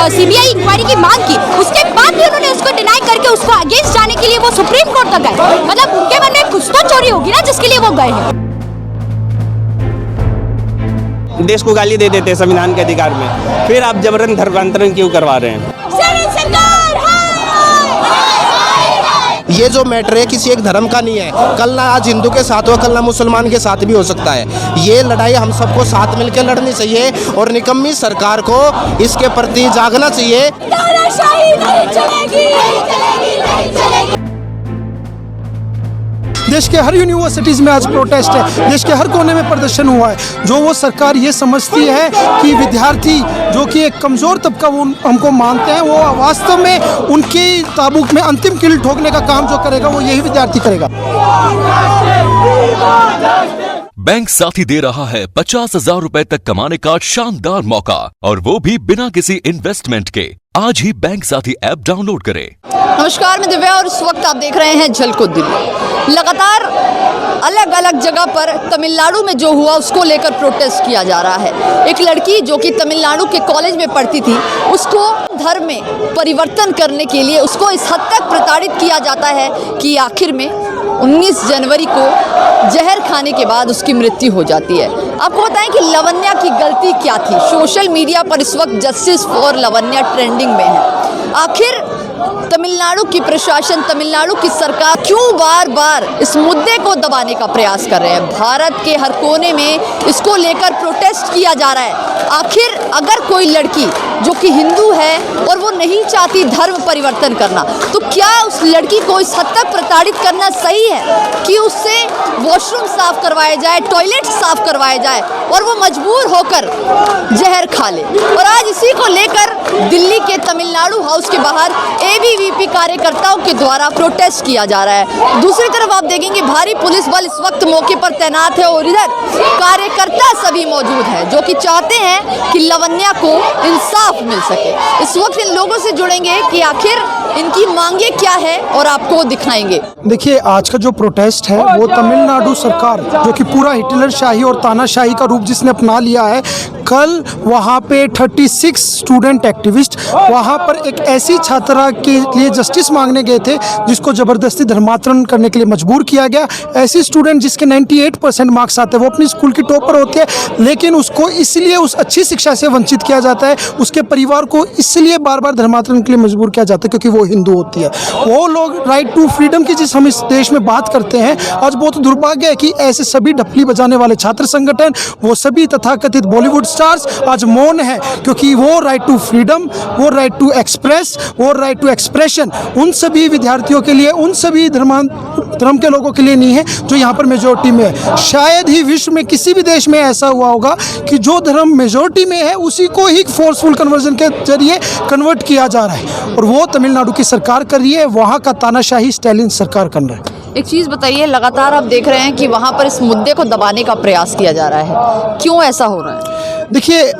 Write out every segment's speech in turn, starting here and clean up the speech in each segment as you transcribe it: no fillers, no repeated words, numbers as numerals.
CBI inquiry की मांग की, उसके बाद भी उन्होंने उसको डिनाई करके उसको अगेंस्ट जाने के लिए वो सुप्रीम कोर्ट तक गए। मतलब उनके मन में कुछ तो चोरी होगी ना जिसके लिए वो गए हैं। देश को गाली दे देते हैं संविधान के अधिकार में, फिर आप जबरन धर्मांतरण क्यों करवा रहे हैं? ये जो मैटर है किसी एक धर्म का नहीं है। कल ना आज हिंदू के साथ हो, कल ना मुसलमान के साथ भी हो सकता है। ये लड़ाई हम सबको साथ मिलकर लड़नी चाहिए और निकम्मी सरकार को इसके प्रति जागना चाहिए। तानाशाही नहीं चलेगी, नहीं चलेगी, नहीं चलेगी। देश के हर यूनिवर्सिटीज़ में आज प्रोटेस्ट है, देश के हर कोने में प्रदर्शन हुआ है। जो वो सरकार ये समझती है कि विद्यार्थी जो कि एक कमज़ोर तबका वो हमको मानते हैं, वो वास्तव में उनकी ताबूक में अंतिम कील ठोकने का काम जो करेगा वो यही विद्यार्थी करेगा। बैंक साथी दे रहा है 50,000 रुपए तक कमाने का शानदार मौका, और वो भी बिना किसी इन्वेस्टमेंट के। आज ही बैंक साथी ऐप डाउनलोड करें। नमस्कार, मैं दिव्या और इस वक्त आप देख रहे हैं झलको दिल्ली। लगातार अलग अलग जगह पर तमिलनाडु में जो हुआ उसको लेकर प्रोटेस्ट किया जा रहा है। एक लड़की जो कि तमिलनाडु के कॉलेज में पढ़ती थी, उसको धर्म में परिवर्तन करने के लिए उसको इस हद तक प्रताड़ित किया जाता है कि आखिर में 19 जनवरी को जहर खाने के बाद उसकी मृत्यु हो जाती है। आपको बताएं कि लवन्या की गलती क्या थी। सोशल मीडिया पर इस वक्त जस्टिस फॉर लवन्या ट्रेंडिंग में है। आखिर तमिलनाडु की प्रशासन, तमिलनाडु की सरकार क्यों बार बार इस मुद्दे को दबाने का प्रयास कर रहे हैं? भारत के हर कोने में इसको लेकर प्रोटेस्ट किया जा रहा है। आखिर अगर कोई लड़की जो कि हिंदू है और वो नहीं चाहती धर्म परिवर्तन करना, तो क्या उस लड़की को इस हद तक प्रताड़ित करना सही है कि उससे वॉशरूम साफ करवाए जाए, टॉयलेट साफ करवाए जाए और वो मजबूर होकर जहर खा ले? और आज इसी को लेकर दिल्ली के तमिलनाडु हाउस के बाहर एबीवीपी कार्यकर्ताओं के द्वारा प्रोटेस्ट किया जा रहा है। दूसरी तरफ आप देखेंगे भारी पुलिस बल इस वक्त मौके पर तैनात है और इधर कार्यकर्ता सभी मौजूद हैं जो कि चाहते हैं कि लवन्या को इंसाफ मिल सके। इस वक्त इन लोगों से जुड़ेंगे कि आखिर इनकी मांगे क्या है और आपको दिखाएंगे। देखिए, आज का जो प्रोटेस्ट है वो तमिलनाडु सरकार जो कि पूरा हिटलर शाही और तानाशाही का रूप जिसने अपना लिया है, कल वहाँ पे 36 स्टूडेंट एक्टिविस्ट वहाँ पर एक ऐसी छात्रा के लिए जस्टिस मांगने गए थे जिसको ज़बरदस्ती धर्मांतरण करने के लिए मजबूर किया गया। ऐसी स्टूडेंट जिसके 98% मार्क्स आते हैं, वो अपनी स्कूल की टॉपर होती है, लेकिन उसको इसलिए उस अच्छी शिक्षा से वंचित किया जाता है, उसके परिवार को इसलिए बार बार धर्मांतरण के लिए मजबूर किया जाता है क्योंकि वो हिंदू होती है। वो लोग राइट टू फ्रीडम की जिस हम इस देश में बात करते हैं, आज बहुत दुर्भाग्य है कि ऐसे सभी ढपली बजाने वाले छात्र संगठन, वो सभी तथाकथित बॉलीवुड स्टार्स आज मौन है, क्योंकि वो राइट टू फ्रीडम, वो राइट टू एक्सप्रेस, वो राइट टू एक्सप्रेशन उन सभी विद्यार्थियों के लिए, उन सभी धर्म के लोगों के लिए नहीं है जो यहाँ पर मेजोरिटी में है। शायद ही विश्व में किसी भी देश में ऐसा हुआ होगा कि जो धर्म मेजोरिटी में है उसी को ही फोर्सफुल कन्वर्जन के जरिए कन्वर्ट किया जा रहा है, और वो तमिलनाडु की सरकार कर रही है, वहाँ का तानाशाही स्टालिन सरकार कर रहा है। एक चीज़ बताइए, लगातार आप देख रहे हैं कि वहाँ पर इस मुद्दे को दबाने का प्रयास किया जा रहा है, क्यों ऐसा हो रहा है? देखिए,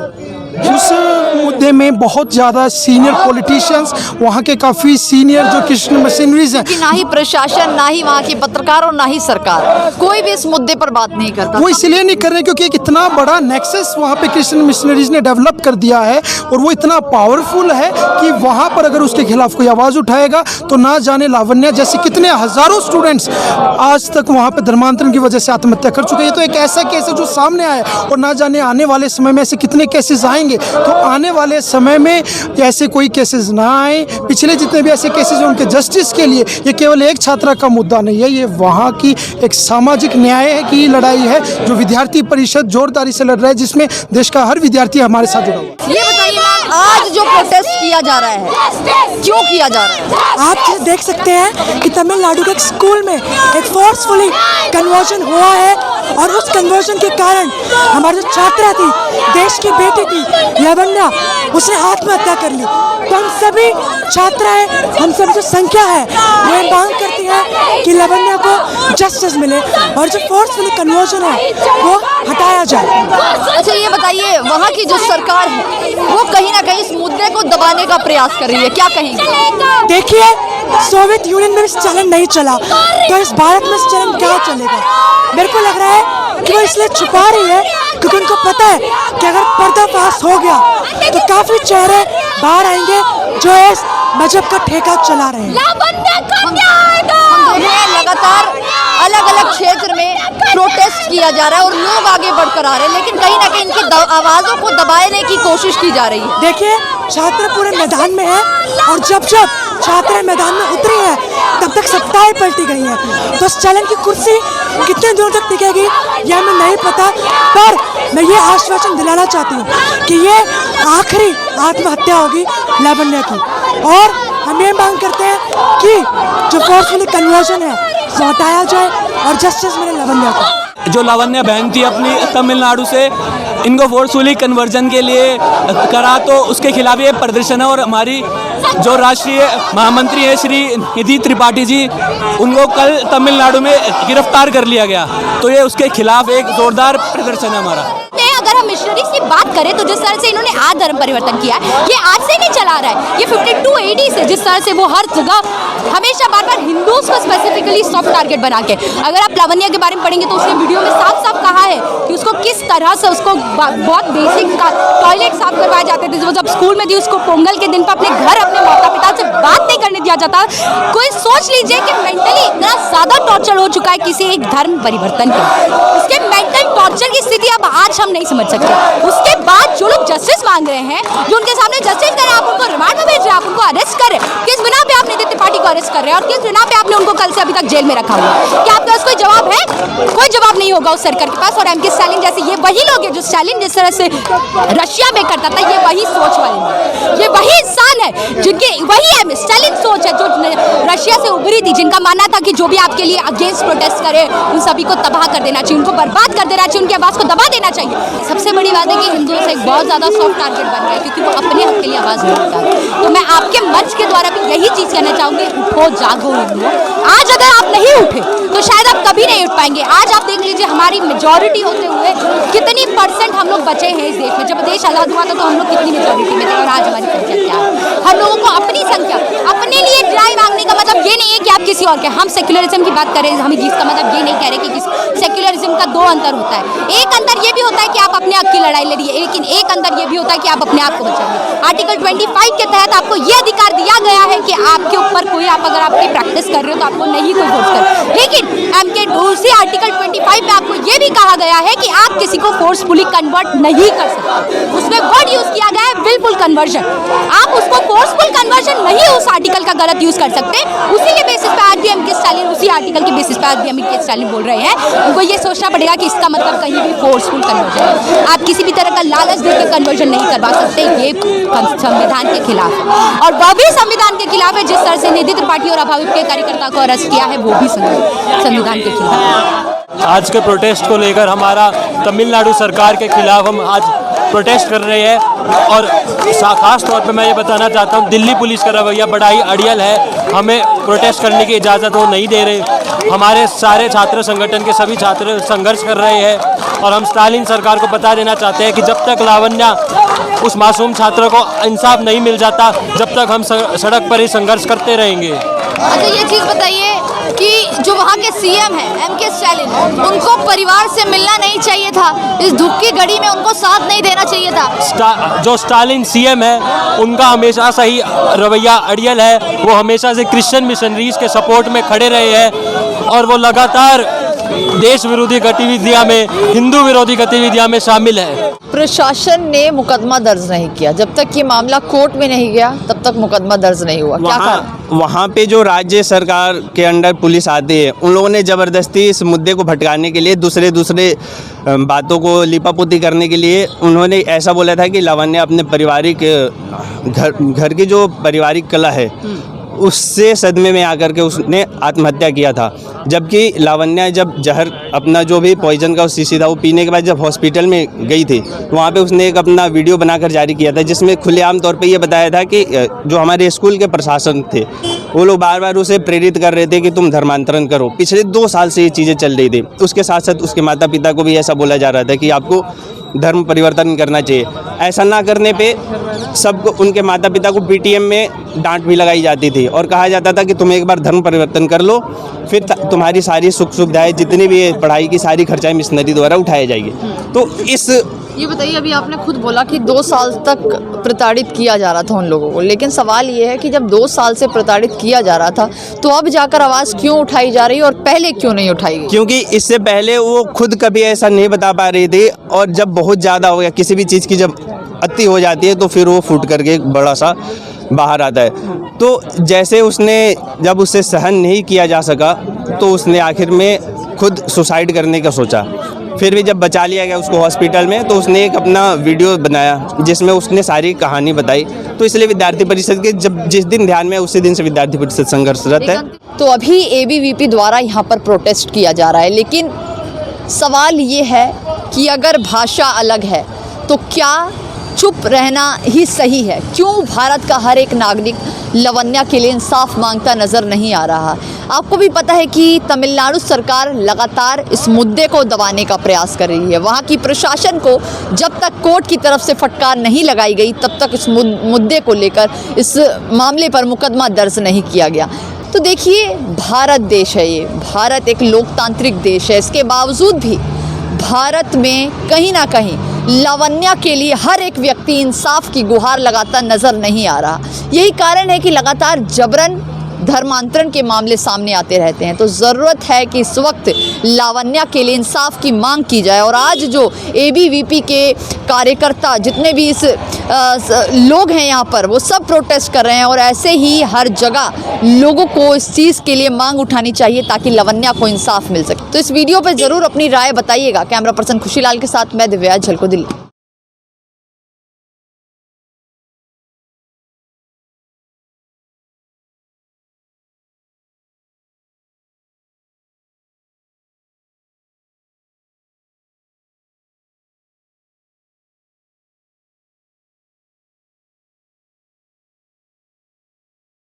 उस मुद्दे में बहुत ज़्यादा सीनियर पॉलिटिशियंस, वहाँ के काफ़ी सीनियर जो क्रिश्चियन मिशनरीज हैं, कि ना ही प्रशासन, ना ही वहाँ के पत्रकार और ना ही सरकार, कोई भी इस मुद्दे पर बात नहीं करता। वो इसलिए नहीं कर रहे क्योंकि एक इतना बड़ा नेक्सस वहाँ पे क्रिश्चियन मिशनरीज ने डेवलप कर दिया है और वो इतना पावरफुल है कि वहाँ पर अगर उसके खिलाफ कोई आवाज़ उठाएगा तो ना जाने लावण्या जैसे कितने हज़ारों स्टूडेंट्स आज तक वहाँ पे धर्मांतरण की वजह से आत्महत्या कर चुके हैं। तो एक ऐसा केस है जो सामने आया और ना जाने आने वाले समय में ऐसे कितने केसेस आएंगे। तो आने वाले समय में ऐसे कोई केसेस ना आए। पिछले जितने भी ऐसे केसेस हैं उनके जस्टिस के लिए ये केवल एक छात्रा का मुद्दा नहीं है, ये वहाँ की एक सामाजिक न्याय की लड़ाई है जो विद्यार्थी परिषद जोरदारी से लड़ रहा है, जिसमें देश का हर विद्यार्थी हमारे साथ जुड़ा हुआ है। ये बताइए मैम, आज जो प्रोटेस्ट किया जा रहा है क्यों किया जा रहा है? आप देख सकते हैं कि तमिलनाडु के एक स्कूल में एक फोर्सफुली कन्वर्जन हुआ है और उस कन्वर्जन के कारण हमारी जो छात्रा थी, देश की बेटी थी लवन्या, उसने आत्महत्या कर ली। तो हम सभी छात्राएं, हम सब जो संख्या है वो मांग करती है कि लवन्या को जस्टिस मिले और जो फोर्सफुली कन्वर्जन है वो हटाया जाए। अच्छा ये बताइए, वहाँ की जो सरकार है वो कहीं ना कहीं इस मुद्दे को दबाने का प्रयास कर रही है, क्या कहेंगे? देखिए, सोवियत यूनियन में इस चलन नहीं चला तो इस भारत में इस चलन क्या चलेगा? मेरे को लग रहा है कि वो इसलिए छुपा रही है क्योंकि उनको पता है कि अगर पर्दाफाश हो गया तो काफी चेहरे बाहर आएंगे जो इस मजहब का ठेका चला रहे हैं। हम देख रहे हैं लगातार अलग अलग क्षेत्र में प्रोटेस्ट किया जा रहा है और लोग आगे बढ़कर आ रहे हैं, लेकिन कहीं ना कहीं इनकी आवाज़ों को दबाने की कोशिश की जा रही है। देखिए छात्र पूरे मैदान में है और जब जब छात्र मैदान में उतरे हैं तब तक सत्ताएं पलटी गई हैं। तो इस चैलेंज की कुर्सी कितने दूर तक टिकेगी यह हमें नहीं पता, पर मैं ये आश्वासन दिलाना चाहती हूँ कि ये आखिरी आत्महत्या होगी लावण्या की। और हम ये मांग करते हैं कि जो फोर्सफुली कन्वर्जन है वो हटाया जाए और जस्टिस मिले लावण्या को। जो लावण्या बहन थी अपनी तमिलनाडु से, इनको फोर्सफुली कन्वर्जन के लिए करा, तो उसके खिलाफ ये प्रदर्शन है। और हमारी जो राष्ट्रीय महामंत्री है श्री निधि त्रिपाठी जी, उनको कल तमिलनाडु में गिरफ्तार कर लिया गया, तो ये उसके खिलाफ एक जोरदार प्रदर्शन है हमारा। अगर हम मिशनरीज की बात करें तो जिस तरह से इन्होंने आज धर्म परिवर्तन किया है, ये आज से नहीं चला रहा है, ये 52 AD से जिस तरह से वो हर जगह हमेशा बार बार हिंदूज को स्पेसिफिकली सॉफ्ट टारगेट बना के, अगर आप लावण्या के बारे में पढ़ेंगे तो उसने वीडियो में साफ साफ कहा है कि उसको किस तरह से उसको बहुत बेसिक टॉयलेट साफ करवाए जाते थे। वो जब स्कूल में थी उसको पोंगल के दिन पर अपने घर अपने माता पिता से बात नहीं करने दिया जाता। कोई सोच लीजिए कि मेंटली इतना ज्यादा टॉर्चर हो चुका है किसी एक धर्म परिवर्तन के, उसके मेंटल टॉर्चर की स्थिति अब आज हम नहीं समझ सकते। उसके बाद जो लोग जस्टिस मांग रहे हैं, जो उनके सामने जस्टिस करें, आप उनको रिमांड में भेज रहे हैं, आप उनको अरेस्ट करें, किस बिना पे आप निधि त्रिपाठी को अरेस्ट कर रहे हैं और किस बिना पे आपने उनको कल से अभी तक जेल में रखा हुआ है? क्या आपके पास कोई जवाब है? कोई जवाब नहीं होगा उस सरकार के पास। और एम के स्टालिन जैसे ये वही लोग हैं जो स्टालिन जिस तरह से रशिया में करता था, ये वही सोच वाले हैं, ये वही इंसान है जिनके वही है स्टालिन सोच है जो रशिया से उभरी थी, जिनका मानना था कि जो भी आपके लिए अगेंस्ट प्रोटेस्ट करे उन सभी को तबाह कर देना चाहिए, उनको बर्बाद कर देना चाहिए, उनकी आवाज को दबा देना चाहिए। सबसे बड़ी बात है कि हिंदुओं से एक बहुत ज़्यादा सॉफ्ट टारगेट बन गया है क्योंकि वो अपने हक के लिए आवाज़ नहीं उठाते। तो मैं आपके मंच के द्वारा भी यही चीज़ कहना चाहूँगी, उठो जागो हिंदुओं। आज अगर आप नहीं उठे तो शायद आप कभी नहीं उठ पाएंगे। आज आप देख लीजिए हमारी मेजॉरिटी होते हुए कितनी % हम लोग बचे हैं इस देश में। जब देश आज़ाद हुआ था तो हम लोग कितनी मेजॉरिटी में थे और आज हमारी संख्या क्या है? हम लोगों को अपनी संख्या अपने लिए न्याय मांगने का मतलब ये नहीं है कि आप किसी और के, हम सेक्युलरिज्म की बात करें, हम इसका मतलब ये नहीं कह रहे कि सेक्युलरिज्म का दो अंतर होता है। एक अंतर ये भी होता है कि आप अपने हक की लड़ाई लड़ रही है, लेकिन एक अंदर ये भी होता है कि आप अपने आप को बचाइए। आर्टिकल 25 के तहत आपको ये अधिकार दिया गया है कि आपके ऊपर कोई आप अगर आपकी प्रैक्टिस कर रहे हो तो आपको नहीं कोई फोर्स कर, लेकिन एमके दूसरी आर्टिकल 25 में आपको ये भी कहा गया है कि आप किसी को फोर्सफुली कन्वर्ट नहीं कर सकते। उसमें वर्ड यूज किया गया है विलफुल कन्वर्जन। आप उसको फोर्सफुल कन्वर्जन नहीं उस आर्टिकल का गलत यूज कर सकते। उसी के बेसिस पे आज भी एमके स्टालिन उसी आर्टिकल के बेसिस पे आज भी एमके स्टालिन बोल रहे हैं, उनको ये सोचना पड़ेगा कि इसका मतलब कहीं भी फोर्सफुल कन्वर्जन है। आप किसी भी तरह का लालच देकर कन्वर्जन नहीं करवा सकते, ये संविधान के खिलाफ है। और वह भी संविधान के खिलाफ है जिस तरह से निधि त्रिपाठी और अभाविप के कार्यकर्ता को अरेस्ट किया है, वो भी संविधान के खिलाफ है। आज के प्रोटेस्ट को लेकर हमारा तमिलनाडु सरकार के खिलाफ हम आज प्रोटेस्ट कर रहे हैं। और खास तौर पे मैं ये बताना चाहता हूँ, दिल्ली पुलिस का रवैया बड़ा ही अड़ियल है, हमें प्रोटेस्ट करने की इजाज़त वो नहीं दे रहे। हमारे सारे छात्र संगठन के सभी छात्र संघर्ष कर रहे हैं और हम स्टालिन सरकार को बता देना चाहते हैं कि जब तक लावण्या उस मासूम छात्र को इंसाफ नहीं मिल जाता, जब तक हम सड़क पर ही संघर्ष करते रहेंगे। अच्छा ये चीज़ बताइए कि जो वहाँ के सीएम हैं एमके स्टालिन, उनको परिवार से मिलना नहीं चाहिए था? इस धूप की घड़ी में उनको साथ नहीं देना चाहिए था? जो स्टालिन सीएम है उनका हमेशा से ही रवैया अड़ियल है, वो हमेशा से क्रिश्चियन मिशनरीज के सपोर्ट में खड़े रहे हैं और वो लगातार देश विरोधी गतिविधियां में, हिंदू विरोधी गतिविधियां में शामिल है। प्रशासन ने मुकदमा दर्ज नहीं किया, जब तक ये मामला कोर्ट में नहीं गया तब तक मुकदमा दर्ज नहीं हुआ, क्या कारण? वहाँ पे जो राज्य सरकार के अंडर पुलिस आती है, उन लोगों ने ज़बरदस्ती इस मुद्दे को भटकाने के लिए दूसरे बातों को लिपापोती करने के लिए उन्होंने ऐसा बोला था कि लावण्या अपने पारिवारिक घर की जो पारिवारिक कला है उससे सदमे में आकर के उसने आत्महत्या किया था। जबकि लावण्या जब जहर अपना जो भी पॉइजन का शीशी था वो पीने के बाद जब हॉस्पिटल में गई थी तो वहाँ पे उसने एक अपना वीडियो बनाकर जारी किया था जिसमें खुलेआम तौर पे ये बताया था कि जो हमारे स्कूल के प्रशासन थे वो लोग बार बार उसे प्रेरित कर रहे थे कि तुम धर्मांतरण करो। पिछले 2 साल से ये चीज़ें चल रही थी। उसके साथ साथ उसके माता पिता को भी ऐसा बोला जा रहा था कि आपको धर्म परिवर्तन करना चाहिए। ऐसा ना करने पे सबको, उनके माता पिता को पीटीएम में डांट भी लगाई जाती थी और कहा जाता था कि तुम एक बार धर्म परिवर्तन कर लो, फिर तुम्हारी सारी सुख सुविधाएं, जितनी भी है पढ़ाई की सारी खर्चाएं मिशनरी द्वारा उठाई जाएगी। तो ये बताइए, अभी आपने खुद बोला कि 2 साल तक प्रताड़ित किया जा रहा था उन लोगों को, लेकिन सवाल ये है कि जब 2 साल से प्रताड़ित किया जा रहा था तो अब जाकर आवाज़ क्यों उठाई जा रही है और पहले क्यों नहीं उठाई गई? क्योंकि इससे पहले वो खुद कभी ऐसा नहीं बता पा रही थी, और जब बहुत ज़्यादा हो गया, किसी भी चीज़ की जब अति हो जाती है तो फिर वो फूट करके बड़ा सा बाहर आता है। तो जैसे उसने, जब उससे सहन नहीं किया जा सका तो उसने आखिर में खुद सुसाइड करने का सोचा। फिर भी जब बचा लिया गया उसको हॉस्पिटल में, तो उसने एक अपना वीडियो बनाया जिसमें उसने सारी कहानी बताई। तो इसलिए विद्यार्थी परिषद के जब जिस दिन ध्यान में, उसी दिन से विद्यार्थी परिषद संघर्षरत है। तो अभी एबीवीपी द्वारा यहाँ पर प्रोटेस्ट किया जा रहा है, लेकिन सवाल ये है कि अगर भाषा अलग है तो क्या चुप रहना ही सही है? क्यों भारत का हर एक नागरिक लावण्या के लिए इंसाफ मांगता नज़र नहीं आ रहा? आपको भी पता है कि तमिलनाडु सरकार लगातार इस मुद्दे को दबाने का प्रयास कर रही है। वहाँ की प्रशासन को जब तक कोर्ट की तरफ से फटकार नहीं लगाई गई तब तक इस मुद्दे को लेकर, इस मामले पर मुकदमा दर्ज नहीं किया गया। तो देखिए, भारत देश है ये, भारत एक लोकतांत्रिक देश है। इसके बावजूद भी भारत में कहीं ना कहीं लावण्या के लिए हर एक व्यक्ति इंसाफ की गुहार लगाता नज़र नहीं आ रहा। यही कारण है कि लगातार जबरन धर्मांतरण के मामले सामने आते रहते हैं। तो ज़रूरत है कि इस वक्त लावण्या के लिए इंसाफ की मांग की जाए। और आज जो एबीवीपी के कार्यकर्ता, जितने भी इस लोग हैं यहाँ पर, वो सब प्रोटेस्ट कर रहे हैं। और ऐसे ही हर जगह लोगों को इस चीज़ के लिए मांग उठानी चाहिए ताकि लावण्या को इंसाफ मिल सके। तो इस वीडियो पर ज़रूर अपनी राय बताइएगा। कैमरा पर्सन खुशीलाल के साथ मैं दिव्या, झलको दिल्ली।